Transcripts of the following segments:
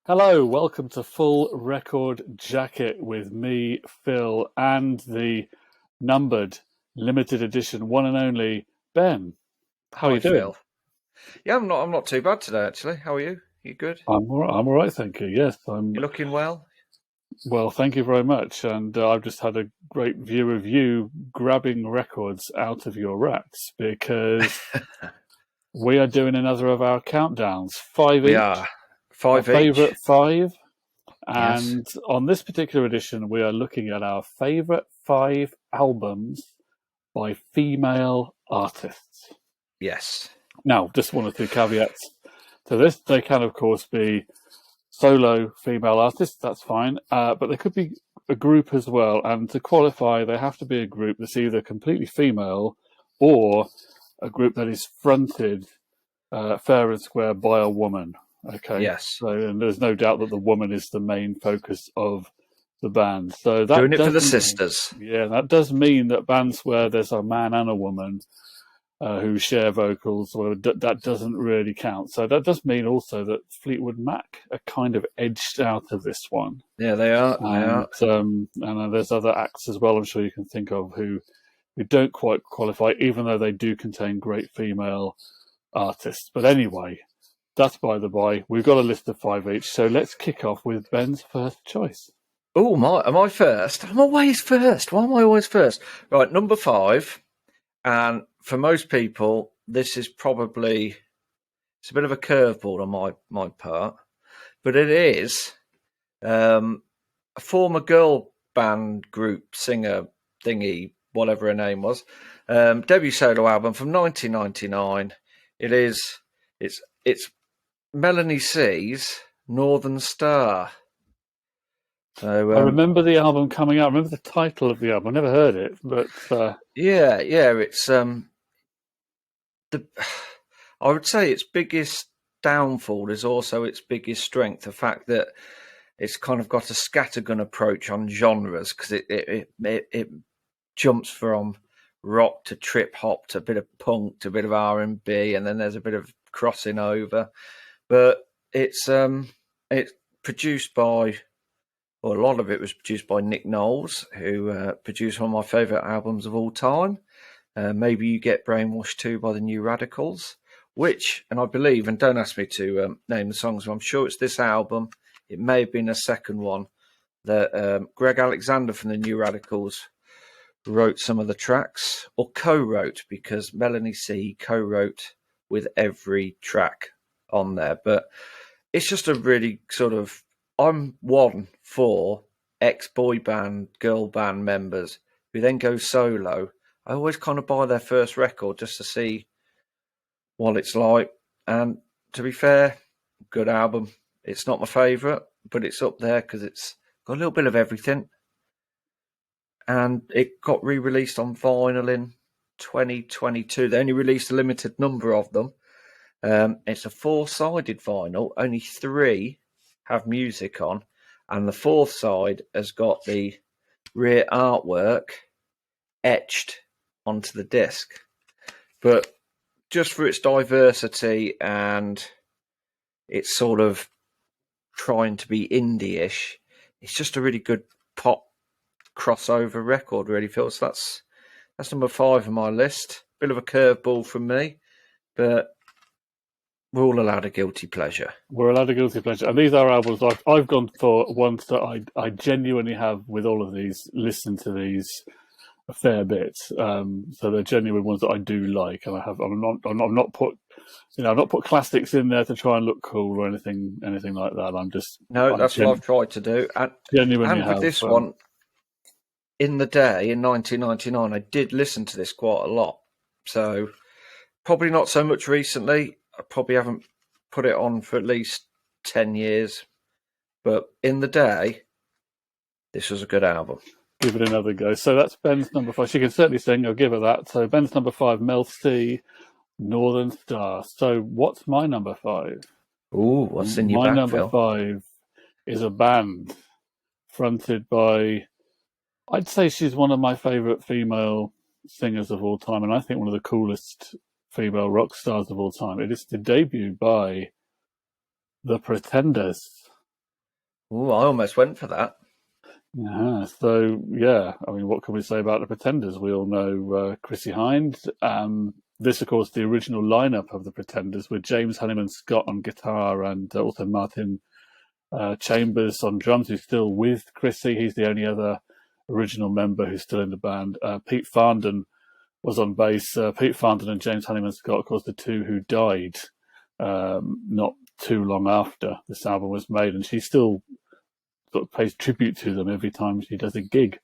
Hello, welcome to Full Record Jacket with me, Phil, and the numbered limited edition one and only Ben. How are Hi, you doing? Phil. Yeah, I'm not too bad today, actually. How are you? You good? I'm all right, thank you. Yes, You looking well? well, thank you very much. And I've just had a great view of you grabbing records out of your racks because we are doing another of our countdowns, five We each, are. our Five each? favorite five. Yes. And on this particular edition, we are looking at our favorite five albums by female artists. Yes. Now, just one or two caveats to this. They can, of course, be solo female artists, that's fine, but they could be a group as well. And to qualify, they have to be a group that's either completely female or a group that is fronted fair and square by a woman. Okay, Yes. so and there's no doubt that the woman is the main focus of the band. So Doing that it for the doesn't, sisters. yeah, that does mean that bands where there's a man and a woman who share vocals, well, that doesn't really count. So that does mean also that Fleetwood Mac are kind of edged out of this one, Yeah, they are. They are. and there's other acts as well. I'm sure you can think of who don't quite qualify, even though they do contain great female artists. But anyway, that's by the by. We've got a list of five each, so let's kick off with Ben's first choice. Oh, am I first? I'm always first. Why am I always first? Right, number five. And for most people, this is probably it's a bit of a curveball on my part, but it is a former girl band group singer thingy, whatever her name was, debut solo album from 1999. It's Melanie C's Northern Star. So I remember the album coming out. I remember the title of the album. I never heard it, but yeah, it's the I would say its biggest downfall is also its biggest strength. The fact that it's kind of got a scattergun approach on genres because it jumps from rock to trip hop to a bit of punk to a bit of R&B, and then there's a bit of crossing over. But it's produced by, well, a lot of it was produced by Nick Knowles, who produced one of my favourite albums of all time. Maybe You Get Brainwashed Too by the New Radicals, which, and I believe, and don't ask me to name the songs, but I'm sure it's this album. It may have been a second one that Greg Alexander from the New Radicals wrote some of the tracks, or co-wrote, because Melanie C co-wrote with every track on there. But it's just a really sort of, I'm one for ex-boy band, girl band members who then go solo. I always kind of buy their first record just to see what it's like. And to be fair, good album. It's not my favourite, but it's up there because it's got a little bit of everything. And it got re-released on vinyl in 2022. They only released a limited number of them. It's a four-sided vinyl. Only three have music on, and the fourth side has got the rear artwork etched onto the disc. But just for its diversity and it's sort of trying to be indie-ish, it's just a really good pop crossover record, really, Phil. So that's number five on my list. Bit of a curveball from me, but we're all allowed a guilty pleasure. we're allowed a guilty pleasure. And these are albums I've gone for ones that I genuinely have with all of these, listened to these a fair bit. So they're genuine ones that I do like, and I'm not put, I've not put classics in there to try and look cool or anything like that. No, that's what I've tried to do. Genuinely And with have. this one, in the day, in 1999, I did listen to this quite a lot. So probably not so much recently. I probably haven't put it on for at least 10 years. But in the day, this was a good album. Give it another go. So that's Ben's number five. She can certainly sing. I'll give her that. So Ben's number five, Mel C, Northern Star. So what's my number five? Ooh, what's in your My bag, number Phil? five is a band fronted by, I'd say she's one of my favourite female singers of all time, and I think one of the coolest female rock stars of all time. It is the debut by The Pretenders. Ooh, I almost went for that. Yeah, so yeah, I mean, what can we say about the Pretenders? We all know Chrissie Hynde. This, of course, the original lineup of the Pretenders with James Honeyman Scott on guitar and also Martin Chambers on drums, who's still with Chrissie. He's the only other original member who's still in the band. Pete Farndon was on bass. Pete Farndon and James Honeyman Scott, of course, the two who died not too long after this album was made, and she still sort of pays tribute to them every time she does a gig.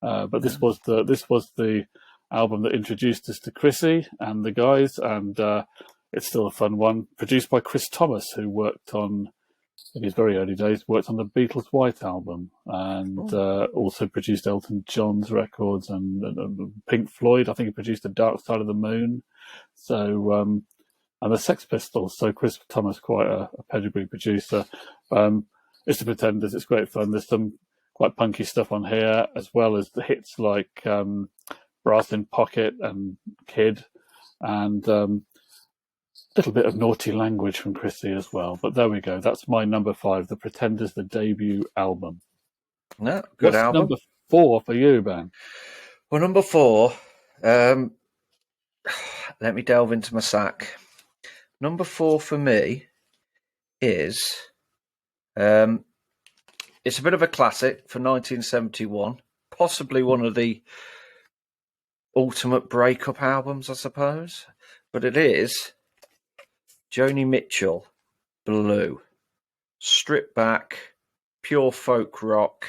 But this was the album that introduced us to Chrissie and the guys, and it's still a fun one. Produced by Chris Thomas, who worked on in his very early days worked on the Beatles' White Album, and also produced Elton John's records and Pink Floyd. I think he produced The Dark Side of the Moon. So and the Sex Pistols. So Chris Thomas, quite a pedigree producer. It's the Pretenders. It's great fun. There's some quite punky stuff on here, as well as the hits like Brass in Pocket and Kid, and little bit of naughty language from Chrissie as well. But there we go. That's my number 5, The Pretenders, the debut album. No, good What's album. number 4 for you, Ben? Well, number 4, let me delve into my sack. Number 4 for me is, it's a bit of a classic for 1971, possibly one of the ultimate breakup albums, I suppose. But it is Joni Mitchell, Blue. Stripped back, pure folk rock,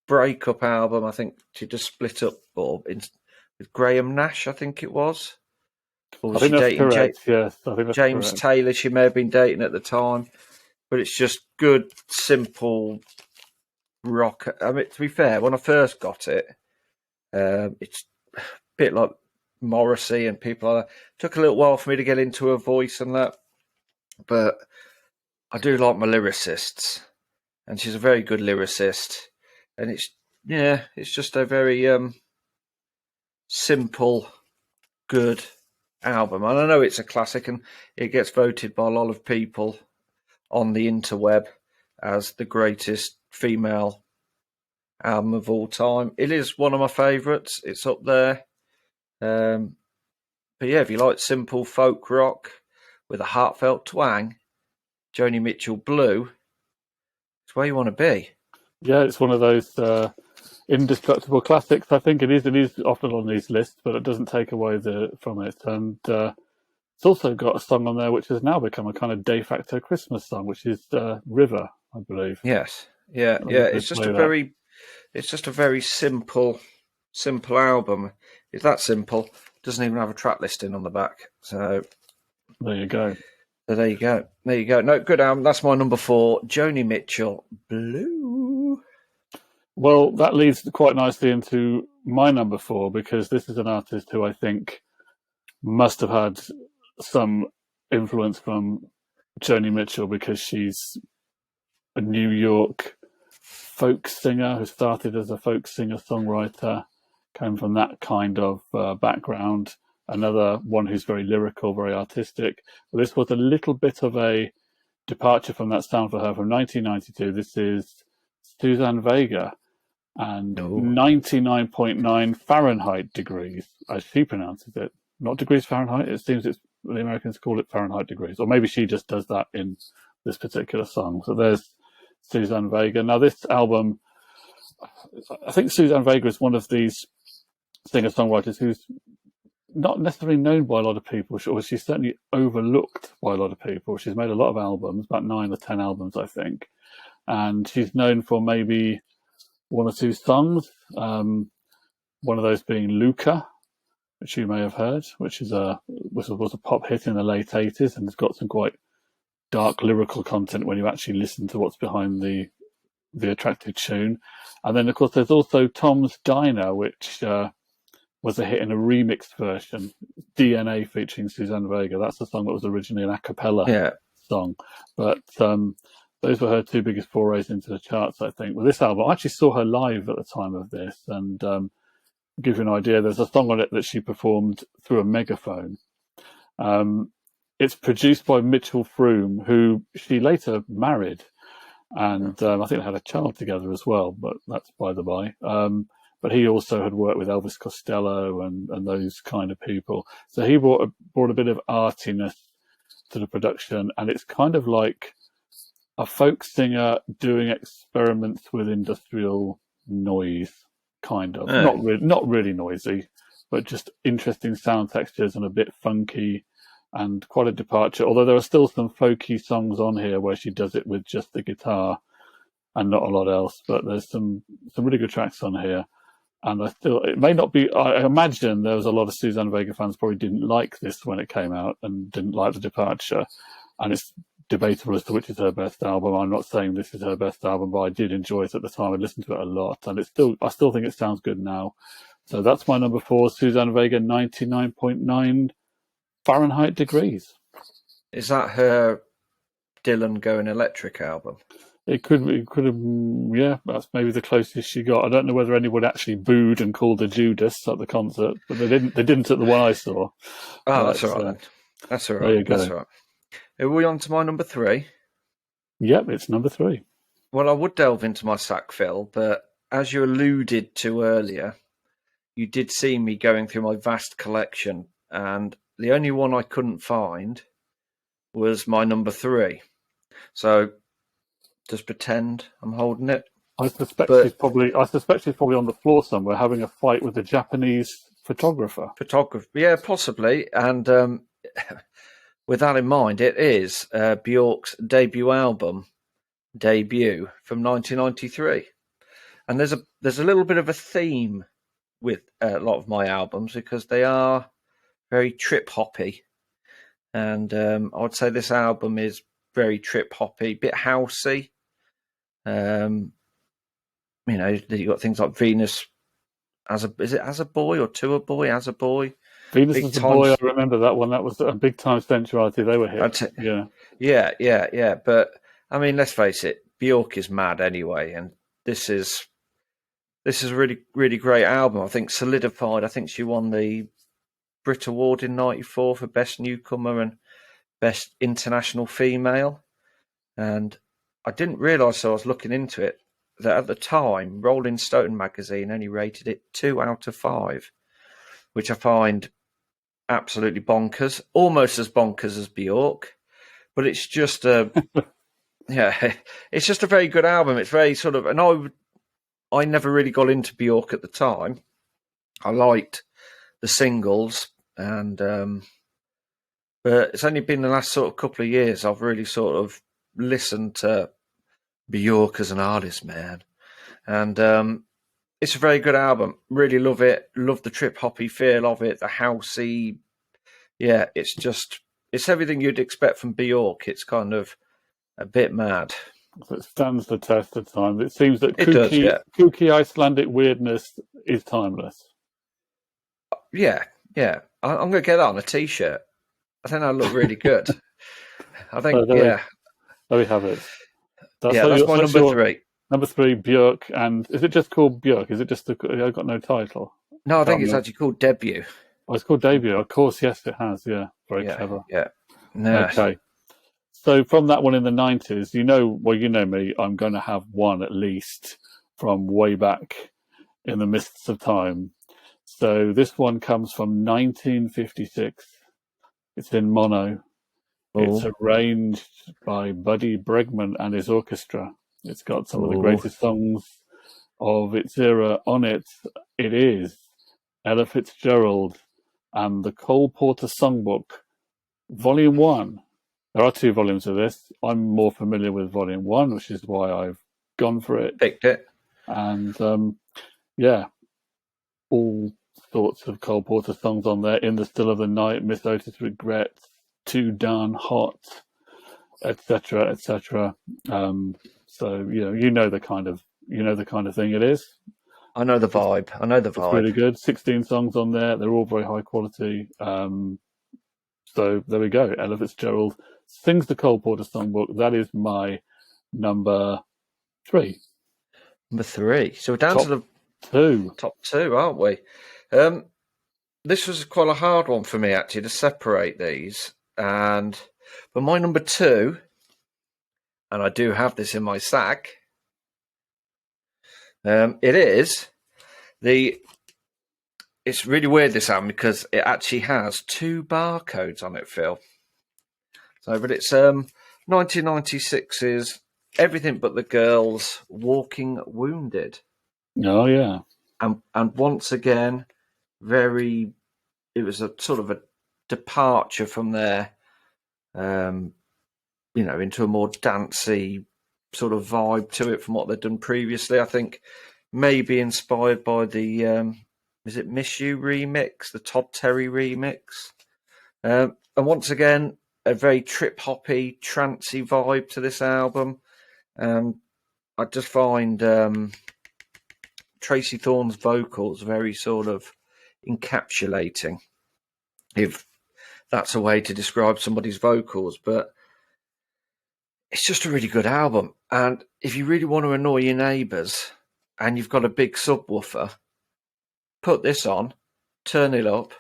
breakup album. I think she just split up with Graham Nash, I think it was. Or was I think she that's dating correct, yes. I think that's James correct. Taylor? She may have been dating at the time. But it's just good, simple rock. I mean, to be fair, when I first got it, it's a bit like Morrissey and people like that. It took a little while for me to get into her voice and that. But I do like my lyricists, and she's a very good lyricist. And it's just a very simple, good album. And I know it's a classic, and it gets voted by a lot of people on the interweb as the greatest female album of all time. It is one of my favourites. It's up there. But yeah, if you like simple folk rock with a heartfelt twang, Joni Mitchell Blue, it's where you want to be. Yeah, it's one of those indestructible classics. I think it is often on these lists, but it doesn't take away from it. And it's also got a song on there which has now become a kind of de facto Christmas song, which is River, I believe. Yes, yeah. It's just a very simple album. It's that simple. Doesn't even have a track listing on the back. So there you go. There you go. No, good album. That's my number 4, Joni Mitchell, Blue. Well, that leads quite nicely into my number 4, because this is an artist who I think must have had some influence from Joni Mitchell, because she's a New York folk singer who started as a folk singer-songwriter, came from that kind of background. Another one who's very lyrical, very artistic. But this was a little bit of a departure from that sound for her from 1992. This is Suzanne Vega and 99.9 Fahrenheit degrees, as she pronounces it. Not degrees Fahrenheit. It seems the Americans call it Fahrenheit degrees, or maybe she just does that in this particular song. So there's Suzanne Vega. Now this album, I think Suzanne Vega is one of these singer-songwriters who's not necessarily known by a lot of people, or she's certainly overlooked by a lot of people. She's made a lot of albums, about 9 or 10 albums, I think. And she's known for maybe 1 or 2 songs. One of those being Luca, which you may have heard, which was a pop hit in the late 80s, and it's got some quite dark lyrical content when you actually listen to what's behind the attractive tune. And then, of course, there's also Tom's Diner, which was a hit in a remixed version, DNA featuring Suzanne Vega. That's the song that was originally an a cappella song. But those were her 2 biggest forays into the charts, I think. With this album, I actually saw her live at the time of this, and give you an idea, there's a song on it that she performed through a megaphone. It's produced by Mitchell Froom, who she later married. and I think they had a child together as well, but that's by the by. But he also had worked with Elvis Costello and those kind of people, so he brought a bit of artiness to the production, and it's kind of like a folk singer doing experiments with industrial noise, kind of. Not really noisy, but just interesting sound textures and a bit funky and quite a departure. Although there are still some folky songs on here where she does it with just the guitar and not a lot else. But there's some really good tracks on here. And it may not be, I imagine there was a lot of Suzanne Vega fans probably didn't like this when it came out and didn't like the departure. And it's debatable as to which is her best album. I'm not saying this is her best album, but I did enjoy it at the time. I listened to it a lot, and I still think it sounds good now. So that's my number 4, Suzanne Vega, 99.9 Fahrenheit degrees. Is that her Dylan Going Electric album? It could have, yeah, that's maybe the closest she got. I don't know whether anyone actually booed and called her Judas at the concert, but they didn't at the one I saw. Oh, that's all right. That's all right. There you go. That's all right. Are we on to my number 3? Yep, it's number 3. Well, I would delve into my sack fill, but as you alluded to earlier, you did see me going through my vast collection, and the only one I couldn't find was my number 3. So just pretend I'm holding it. I suspect she's probably on the floor somewhere having a fight with a Japanese photographer. Yeah, possibly. And with that in mind, it is Björk's debut album, Debut, from 1993. And there's a little bit of a theme with a lot of my albums because they are very trip hoppy. And I would say this album is very trip hoppy, bit housey. You know, you got things like Venus as a boy or to a boy as a boy. Venus as a boy, I remember that one. That was a big time sensuality. They were hit. Yeah. But I mean, let's face it, Björk is mad anyway, and this is a really, really great album. I think solidified. I think she won the Brit Award in '94 for Best Newcomer and Best International Female. And I didn't realise, so I was looking into it, that at the time, Rolling Stone magazine only rated it 2 out of 5, which I find absolutely bonkers, almost as bonkers as Björk. But it's just it's just a very good album. It's very sort of, and I never really got into Björk at the time. I liked the singles, and but it's only been the last sort of couple of years I've really sort of listened to Björk as an artist, man. And it's a very good album. Really love it. Love the trip hoppy feel of it, the housey. Yeah, it's everything you'd expect from Björk. It's kind of a bit mad. It stands the test of time. It seems that kooky Icelandic weirdness is timeless. Yeah. I'm going to get that on a T-shirt. I think that'll look really good. I think, There we have it. That's my number 3. Number 3, Björk. And is it just called Björk? Is it just I've got no title? No, I think it's actually called Debut. Oh, it's called Debut. Of course, yes, it has. Yeah, very clever. Yeah. No. Okay. So from that one in the 90s, you know me, I'm going to have one at least from way back in the mists of time. So this one comes from 1956. It's in mono. It's arranged by Buddy Bregman and his orchestra. It's got some of the greatest songs of its era on it. It is Ella Fitzgerald and the Cole Porter Songbook, Volume 1. There are 2 volumes of this. I'm more familiar with Volume 1, which is why I've gone for it. Picked it. And, all sorts of Cole Porter songs on there. In the Still of the Night, Miss Otis Regrets, Too Darn Hot, etc., etc. So you know the kind of thing it is. I know the vibe. It's really good. 16 songs on there. They're all very high quality. So there we go. Ella Fitzgerald sings the Cole Porter Songbook. That is my number 3. Number 3. So we're down to the top 2, aren't we? This was quite a hard one for me actually to separate these. But my number 2, and I do have this in my sack. It is it's really weird, this album, because it actually has 2 barcodes on it, Phil. So, but it's 1996's Everything But the Girls, Walking Wounded. Oh, yeah. And once again, it was a sort of a departure from their, into a more dancey sort of vibe to it from what they'd done previously. I think maybe inspired by the, is it Miss You remix, the Todd Terry remix? And once again, a very trip-hoppy, trancey vibe to this album. I just find Tracy Thorn's vocals very sort of encapsulating, if that's a way to describe somebody's vocals. But it's just a really good album. And if you really want to annoy your neighbours and you've got a big subwoofer, put this on, turn it up,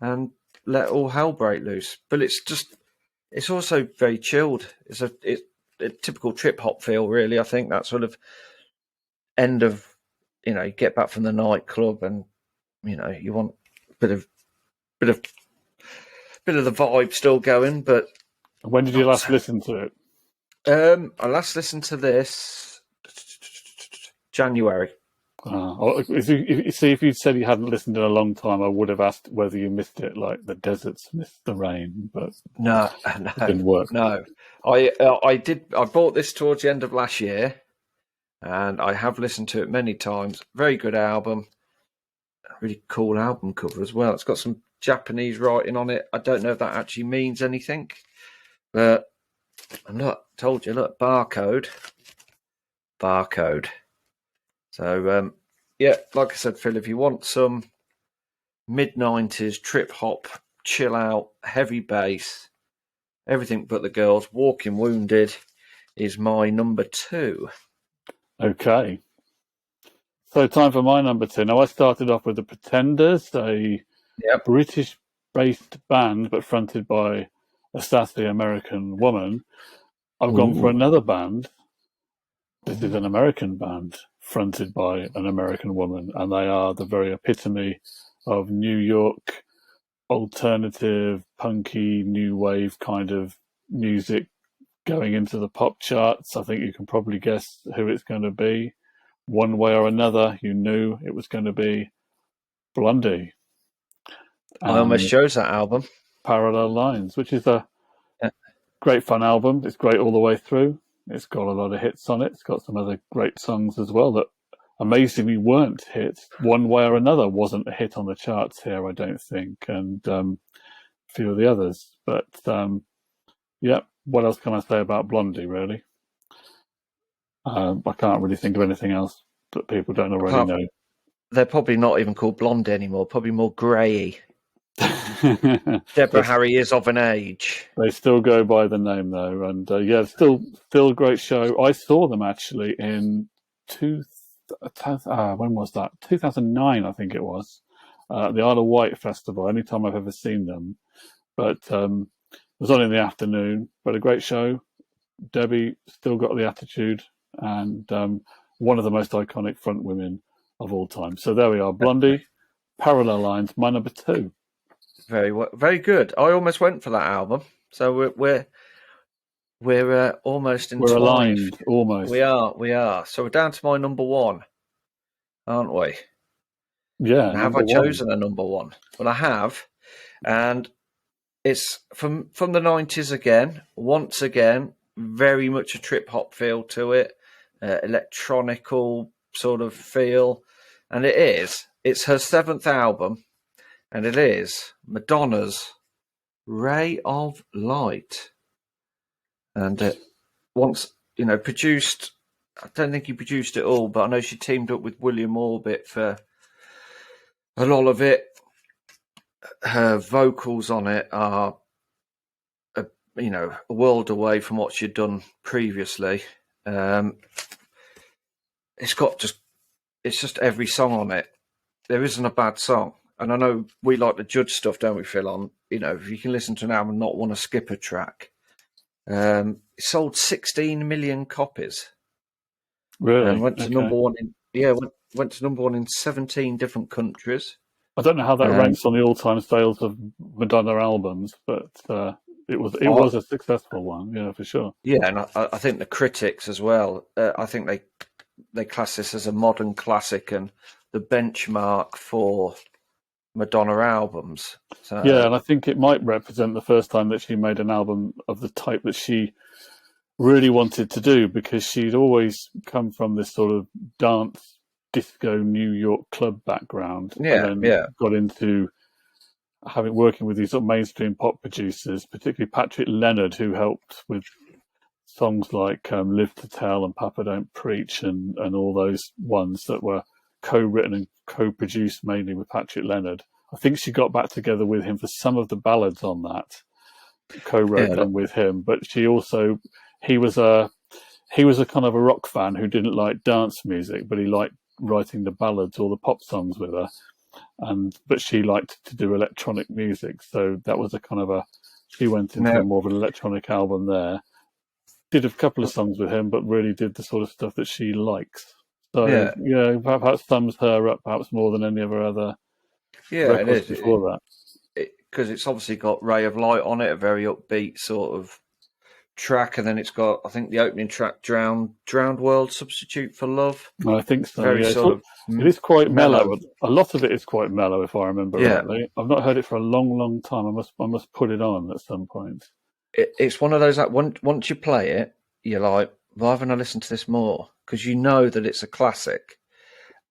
and let all hell break loose. But it's also very chilled. It's a typical trip hop feel, really. I think that sort of end of, you get back from the nightclub and, you want a bit of the vibe still going. But When did you last listen to it? I last listened to this January. If you'd said you hadn't listened in a long time, I would have asked whether you missed it, like the deserts missed the rain, but No, it didn't work. no. I did. I bought this towards the end of last year, and I have listened to it many times. Very good album. Really cool album cover as well. It's got some Japanese writing on it. I don't know if that actually means anything, but told you, look, barcode. So, like I said, Phil, if you want some mid-90s trip-hop, chill-out, heavy bass, Everything But the Girls, Walking Wounded is my number 2. Okay. So time for my number 2. Now, I started off with The Pretenders, a British-based band, but fronted by a sassy American woman. I've gone for another band. This is an American band fronted by an American woman, and they are the very epitome of New York alternative, punky, new wave kind of music going into the pop charts. I think you can probably guess who it's going to be. One way or another, you knew it was going to be Blondie. I almost chose that album. Parallel Lines, which is a great fun album. It's great all the way through. It's got a lot of hits on it. It's got some other great songs as well that amazingly weren't hits. One Way or Another wasn't a hit on the charts here, I don't think, and a few of the others. But what else can I say about Blondie, really? I can't really think of anything else that people don't already know. They're probably not even called Blondie anymore, probably more grey. Deborah Harry is of an age. They still go by the name, though, and still a great show. I saw them actually in when was that? 2009, I think it was. The Isle of Wight Festival. Only time I've ever seen them, but it was on in the afternoon. But a great show. Debbie still got the attitude, and one of the most iconic front women of all time. So there we are, Blondie, Parallel Lines, my number 2. Very good. I almost went for that album, so we're almost entwined. We're aligned, almost. We are. So we're down to my number 1, aren't we? Yeah. And have I chosen a number 1? Well, I have, and it's from the 90s again. Once again, very much a trip hop feel to it, electronical sort of feel, and it's her 7th album. And it is Madonna's Ray of Light. And once, produced, I don't think he produced it all, but I know she teamed up with William Orbit for a lot of it. Her vocals on it are, a world away from what she'd done previously. It's just every song on it. There isn't a bad song. And I know we like to judge stuff, don't we, Phil, on, if you can listen to an album and not want to skip a track. It sold 16 million copies Really? and went to Okay. number one went to number one in 17 different countries. I don't know how that Um, ranks on the all-time sales of Madonna albums, but it was a successful one, yeah, for sure. Yeah, and I think the critics as well. I think they class this as a modern classic and the benchmark for Madonna albums. So, Yeah, and I think it might represent the first time that she made an album of the type that she really wanted to do, because she'd always come from this sort of dance, disco, New York club background, and yeah, then yeah, got into working with these sort of mainstream pop producers, particularly Patrick Leonard, who helped with songs like "Live to Tell" and "Papa Don't Preach" and all those ones that were co-written and co-produced mainly with Patrick Leonard. I think she got back together with him for some of the ballads on that, co-wrote yeah, them with him. But she also he was a kind of a rock fan who didn't like dance music, but he liked writing the ballads or the pop songs with her. But she liked to do electronic music, so that was a kind of she went into yeah, more of an electronic album there. Did a couple of songs with him, but really did the sort of stuff that she likes. So yeah, yeah, perhaps thumbs her up perhaps more than any of her other yeah. It records is before that. because it's obviously got "Ray of Light" on it, a very upbeat sort of track, and then it's got, I think, the opening track, "Drowned World," "Substitute for Love." I think so. Very Yeah, sort of it is quite mellow. mellow. A lot of it is quite mellow, if I remember Yeah, rightly. I've not heard it for a long, long time. I must put it on at some point. it's one of those that once you play it, you're like, why haven't I listened to this more? Because you know that it's a classic,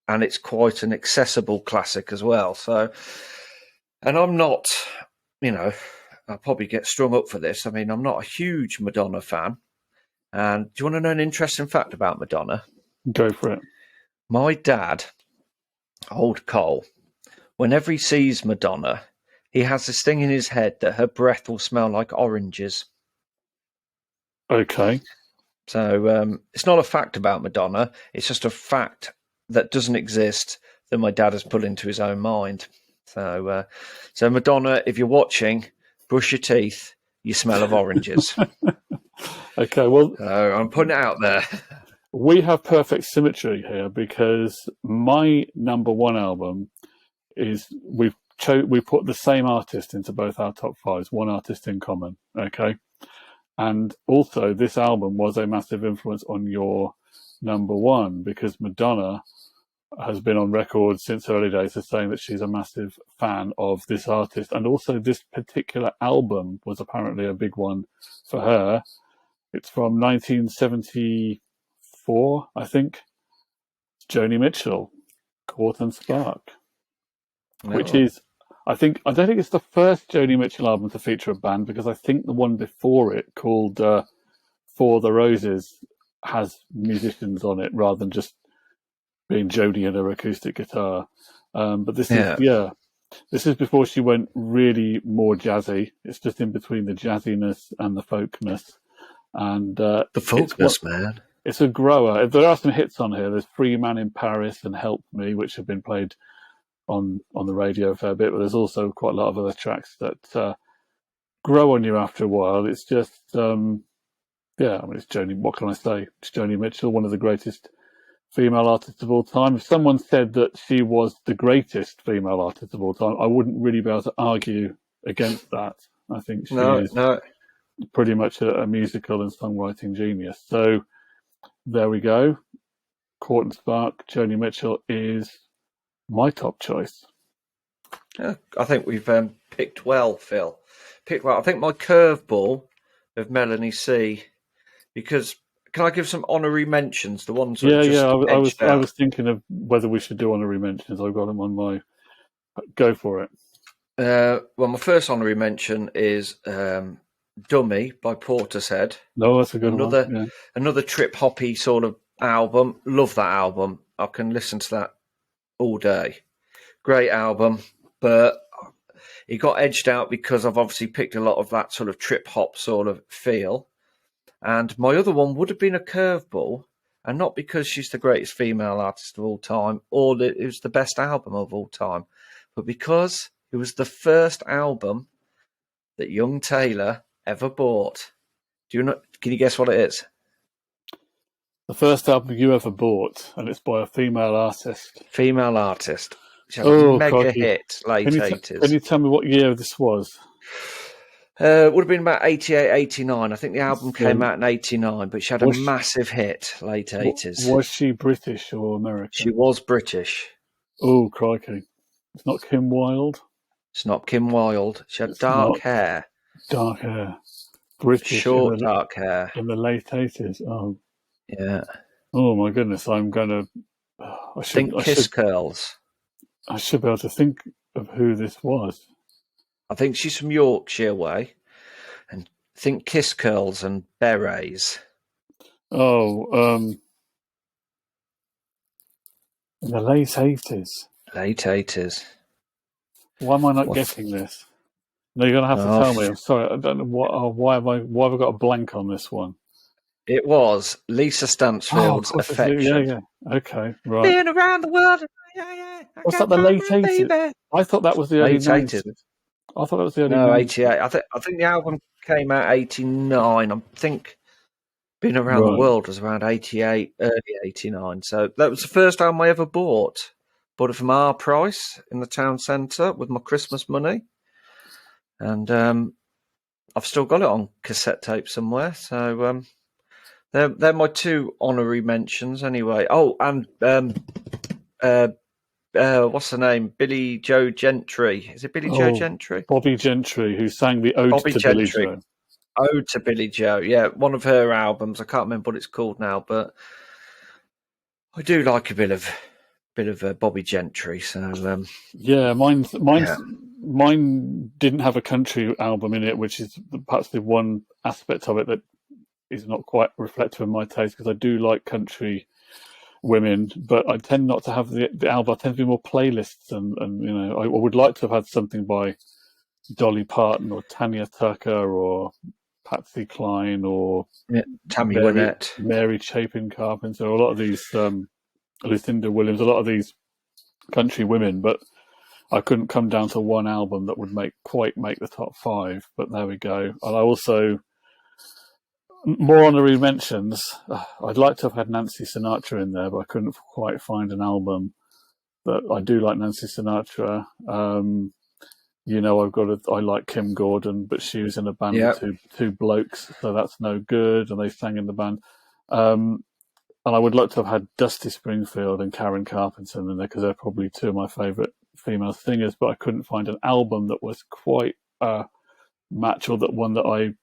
and it's quite an accessible classic as well. So, and I'm not, I'll probably get strung up for this. I mean, I'm not a huge Madonna fan. And do you want to know an interesting fact about Madonna? Go for it. My dad, old Cole, whenever he sees Madonna, he has this thing in his head that her breath will smell like oranges. Okay. So it's not a fact about Madonna. It's just a fact that doesn't exist that my dad has put into his own mind. So Madonna, if you're watching, brush your teeth. You smell of oranges. Okay. Well, I'm putting it out there. we have perfect symmetry here, because my number one album is we put the same artist into both our top fives, one artist in common. Okay. And also, this album was a massive influence on your number one, because Madonna has been on record since early days as saying that she's a massive fan of this artist. And also, this particular album was apparently a big one for her. It's from 1974, I think. Joni Mitchell, Court and Spark, which No. is, I don't think it's the first Joni Mitchell album to feature a band, because I think the one before it, called For the Roses, has musicians on it rather than just being Joni and her acoustic guitar. But this is, this is before she went really more jazzy. It's just in between the jazziness and the folkness. And The folkness, man. It's a grower. There are some hits on here. There's Free Man in Paris and Help Me, which have been played on the radio a fair bit, but there's also quite a lot of other tracks that grow on you after a while. It's just, it's Joni. What can I say? It's Joni Mitchell, one of the greatest female artists of all time. If someone said that she was the greatest female artist of all time, I wouldn't really be able to argue against that. I think she is pretty much a musical and songwriting genius. So there we go. Court and Spark, Joni Mitchell is my top choice. Yeah, I think we've picked well, Phil. Picked well. I think my curveball of Melanie C, because can I give some honorary mentions? The ones that I was thinking of whether we should do honorary mentions. I've got them on my. Go for it. Well, my first honorary mention is "Dummy" by Portishead. No, that's a good one. Yeah. Another trip hoppy sort of album. Love that album. I can listen to that all day. Great album, but it got edged out because I've obviously picked a lot of that sort of trip hop sort of feel. And my other one would have been a curveball, and not because she's the greatest female artist of all time or that it was the best album of all time, but because it was the first album that young Taylor ever bought. Do you know? Can you guess what it is? The first album you ever bought, and it's by a female artist. Female artist. She had a Oh, mega crikey. hit, late Can 80s. you tell me what year this was? It would have been about 88, 89. I think the album came So- out in 89, but she had a Was she- massive hit, late 80s. Was she British or American? She was British. Oh, crikey. It's not Kim Wilde. It's not Kim Wilde. She had It's dark not. hair, Dark hair. British short dark hair. in the late 80s. Oh, Yeah. oh my goodness. I'm going to... Think Kiss Curls. I should be able to think of who this was. I think she's from Yorkshire way. And think Kiss Curls and Berets. Oh, in the late 80s. Late 80s. Why am I not What- getting this? No, you're going to have to Oh, tell me. I'm sorry. I don't know why have I got a blank on this one? It was Lisa Stansfield's of course it's- Affection. yeah. Okay, right. Being around the world. Yeah. Was that the late 80s? I thought that was the early Late 90s. 80s. I thought that was the early No, 90s. 88. I think the album came out 89. I think Been Around Right. the World was around 88, early 89. So that was the first album I ever bought. Bought it from our price in the town centre with my Christmas money. And I've still got it on cassette tape somewhere. So they're my two honorary mentions anyway. Oh, and what's the name? Billy Joe Gentry. Is it Billy Joe Oh. Gentry? Bobby Gentry, who sang the Ode Bobby to Billy Gentry. Joe. Ode to Billy Joe. Yeah, one of her albums. I can't remember what it's called now, but I do like a bit of Bobby Gentry. So Yeah, mine Yeah. didn't have a country album in it, which is perhaps the one aspect of it that is not quite reflective of my taste, because I do like country women, but I tend not to have the album. I tend to be more playlists, and I would like to have had something by Dolly Parton or Tanya Tucker or Patsy Cline or Tammy Mary- Wynette. Mary Chapin Carpenter, a lot of these Lucinda Williams, a lot of these country women, but I couldn't come down to one album that would quite make the top 5. But there we go. And I also, more honorary mentions. I'd like to have had Nancy Sinatra in there, but I couldn't quite find an album. But I do like Nancy Sinatra. I like Kim Gordon, but she was in a band Yep. with two blokes, so that's no good. And they sang in the band. And I would like to have had Dusty Springfield and Karen Carpenter in there, because they're probably two of my favourite female singers, but I couldn't find an album that was quite a match, or the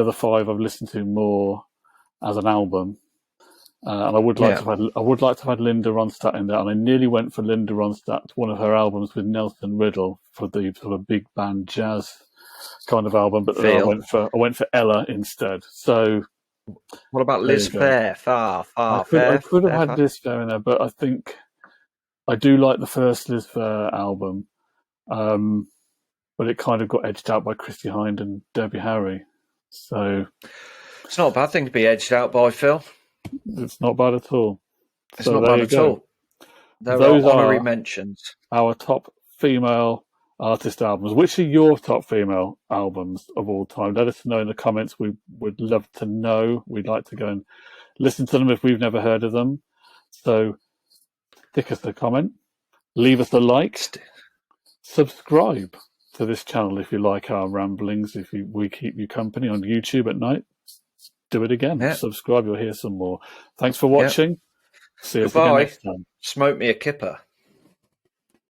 other 5 I've listened to more as an album. And I would like to have had Linda Ronstadt in there, and I nearly went for Linda Ronstadt, one of her albums with Nelson Riddle, for the sort of big band jazz kind of album, but then I went for Ella instead. So What about Liz There you go. Fair? Far, I Fair. could have Fair, had Far. Liz Fair in there, but I think I do like the first Liz Fair album, but it kind of got edged out by Christy Hind and Debbie Harry. So It's not a bad thing to be edged out by, Phil. it's not bad at all. It's So not there bad you at go. all. There Those are honorary are- mentions. Our top female artist albums. Which are your top female albums of all time? Let us know in the comments. We would love to know. We'd like to go and listen to them if we've never heard of them. So stick us a comment, leave us a like, subscribe to this channel if you like our ramblings. We keep you company on YouTube at night, do it again. Yeah. Subscribe, you'll hear some more. Thanks for watching. See us again Goodbye. next time. Smoke me a kipper.